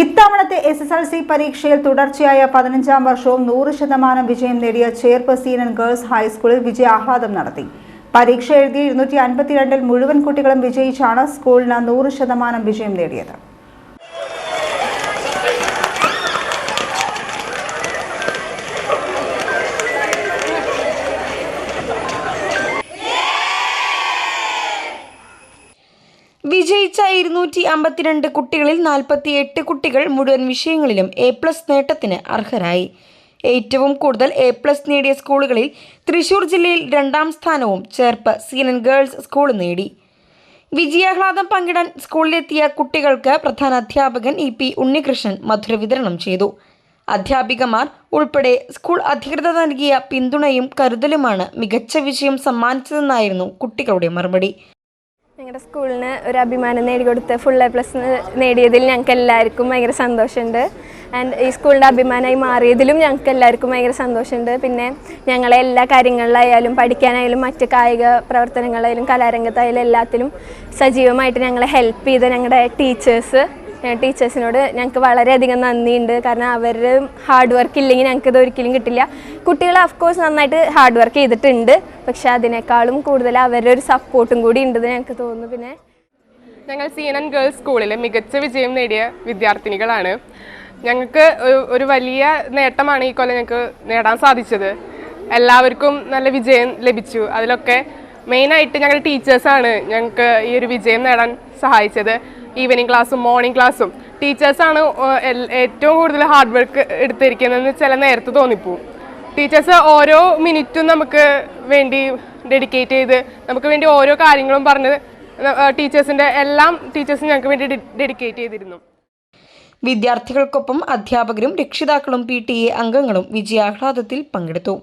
ഇത്തവണത്തെ SSLC പരീക്ഷയിൽ തുടർച്ചയായ 15ാം വർഷവും 100% വിജയം നേടിയ ചേർപ്പ് സീനൻ ഗേൾസ് ഹൈസ്കൂളിൽ വിജയാഹ്ലാദം നടത്തി. പരീക്ഷ എഴുതിയ 252-ൽ മുഴുവൻ കുട്ടികളും വിജയിച്ചാണ് സ്കൂളിന് 100% വിജയം നേടിയത്. വിജയിച്ച 252 കുട്ടികളിൽ 48 കുട്ടികൾ മുഴുവൻ വിഷയങ്ങളിലും A+ നേട്ടത്തിന് അർഹരായി. ഏറ്റവും കൂടുതൽ A+ നേടിയ സ്കൂളുകളിൽ തൃശൂർ ജില്ലയിൽ 2ാം സ്ഥാനവും ചേർപ്പ് സീനൻ ഗേൾസ് സ്കൂൾ നേടി. വിജയാഹ്ലാദം പങ്കിടാൻ സ്കൂളിലെത്തിയ കുട്ടികൾക്ക് പ്രധാനാധ്യാപകൻ EP ഉണ്ണികൃഷ്ണൻ മധുര വിതരണം ചെയ്തു. അധ്യാപികമാർ ഉൾപ്പെടെ സ്കൂൾ അധികൃതർ നൽകിയ പിന്തുണയും കരുതലുമാണ് മികച്ച വിജയം സമ്മാനിച്ചതെന്നായിരുന്നു കുട്ടികളുടെ മറുപടി. ഞങ്ങളുടെ സ്കൂളിന് ഒരു അഭിമാനം നേടിക്കൊടുത്ത് ഫുൾ A+ നേടിയതിൽ ഞങ്ങൾക്ക് എല്ലാവർക്കും ഭയങ്കര സന്തോഷമുണ്ട്. ആൻഡ് ഈ സ്കൂളിൻ്റെ അഭിമാനമായി മാറിയതിലും ഞങ്ങൾക്ക് എല്ലാവർക്കും ഭയങ്കര സന്തോഷമുണ്ട്. പിന്നെ ഞങ്ങളെ എല്ലാ കാര്യങ്ങളിലായാലും പഠിക്കാനായാലും മറ്റ് കായിക പ്രവർത്തനങ്ങളായാലും കലാരംഗത്തായാലും എല്ലാത്തിലും സജീവമായിട്ട് ഞങ്ങളെ ഹെൽപ്പ് ചെയ്ത ഞങ്ങളുടെ ടീച്ചേഴ്സിനോട് ഞങ്ങൾക്ക് വളരെയധികം നന്ദിയുണ്ട്. കാരണം അവർ ഹാർഡ് വർക്ക് ഇല്ലെങ്കിൽ ഞങ്ങൾക്ക് ഇത് ഒരിക്കലും കിട്ടില്ല. കുട്ടികൾ ഓഫ്കോഴ്സ് നന്നായിട്ട് ഹാർഡ് വർക്ക് ചെയ്തിട്ടുണ്ട്, പക്ഷേ അതിനേക്കാളും കൂടുതൽ അവരുടെ ഒരു സപ്പോർട്ടും കൂടി ഉണ്ടെന്ന് ഞങ്ങൾക്ക് തോന്നുന്നു. പിന്നെ ഞങ്ങൾ സീനൻ ഗേൾസ് സ്കൂളിൽ മികച്ച വിജയം നേടിയ വിദ്യാർത്ഥിനികളാണ്. ഞങ്ങൾക്ക് ഒരു വലിയ നേട്ടമാണ് ഈ കൊല്ലം ഞങ്ങൾക്ക് നേടാൻ സാധിച്ചത്. എല്ലാവർക്കും നല്ല വിജയം ലഭിച്ചു. അതിലൊക്കെ മെയിനായിട്ട് ഞങ്ങളുടെ ടീച്ചേഴ്സാണ് ഞങ്ങൾക്ക് ഈ ഒരു വിജയം നേടാൻ സഹായിച്ചത്. ഈവനിങ് ക്ലാസ്സും മോർണിംഗ് ക്ലാസ്സും ടീച്ചേഴ്സാണ് ഏറ്റവും കൂടുതൽ ഹാർഡ് വർക്ക് എടുത്തിരിക്കുന്നതെന്ന് ചില നേരത്തെ തോന്നിപ്പോവും. ടീച്ചേഴ്സ് ഓരോ മിനിറ്റും നമുക്ക് വേണ്ടി ഡെഡിക്കേറ്റ് ചെയ്ത് നമുക്ക് വേണ്ടി ഓരോ കാര്യങ്ങളും പറഞ്ഞ് ടീച്ചേഴ്സും ഞങ്ങൾക്ക് വേണ്ടി ഡെഡിക്കേറ്റ് ചെയ്തിരുന്നു. വിദ്യാർത്ഥികൾക്കൊപ്പം അധ്യാപകരും രക്ഷിതാക്കളും PTA അംഗങ്ങളും വിജയാഹ്ലാദത്തിൽ പങ്കെടുത്തു.